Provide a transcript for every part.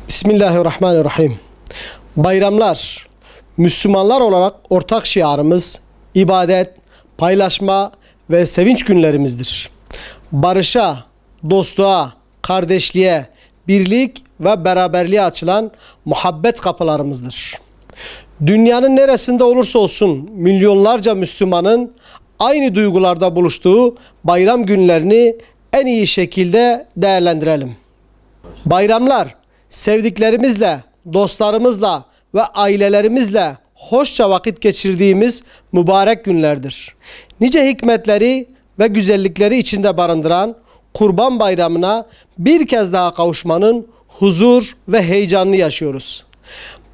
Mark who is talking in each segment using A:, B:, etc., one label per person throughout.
A: Bismillahirrahmanirrahim. Bayramlar, Müslümanlar olarak ortak şiarımız, ibadet, paylaşma ve sevinç günlerimizdir. Barışa, dostluğa, kardeşliğe, birlik ve beraberliğe açılan muhabbet kapılarımızdır. Dünyanın neresinde olursa olsun milyonlarca Müslümanın aynı duygularda buluştuğu bayram günlerini en iyi şekilde değerlendirelim. Bayramlar, sevdiklerimizle, dostlarımızla ve ailelerimizle hoşça vakit geçirdiğimiz mübarek günlerdir. Nice hikmetleri ve güzellikleri içinde barındıran Kurban Bayramı'na bir kez daha kavuşmanın huzur ve heyecanını yaşıyoruz.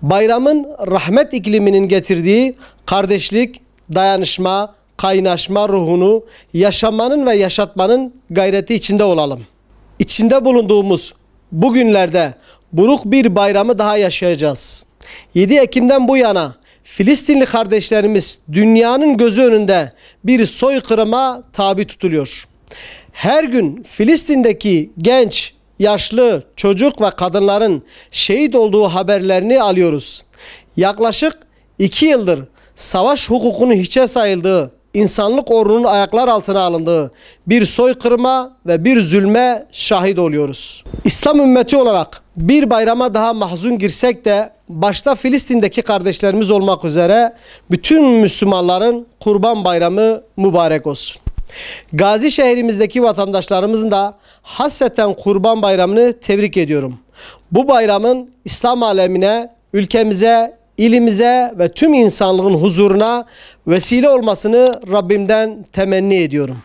A: Bayramın rahmet ikliminin getirdiği kardeşlik, dayanışma, kaynaşma ruhunu yaşamanın ve yaşatmanın gayreti içinde olalım. İçinde bulunduğumuz bu günlerde buruk bir bayramı daha yaşayacağız. 7 Ekim'den bu yana Filistinli kardeşlerimiz dünyanın gözü önünde bir soykırıma tabi tutuluyor. Her gün Filistin'deki genç, yaşlı, çocuk ve kadınların şehit olduğu haberlerini alıyoruz. Yaklaşık 2 yıldır savaş hukukunun hiçe sayıldığı, insanlık ordunun ayaklar altına alındığı bir soykırıma ve bir zulme şahit oluyoruz. İslam ümmeti olarak bir bayrama daha mahzun girsek de başta Filistin'deki kardeşlerimiz olmak üzere bütün Müslümanların Kurban Bayramı mübarek olsun. Gazi şehrimizdeki vatandaşlarımızın da hasreten Kurban Bayramı'nı tebrik ediyorum. Bu bayramın İslam alemine, ülkemize, ilimize ve tüm insanlığın huzuruna vesile olmasını Rabbimden temenni ediyorum.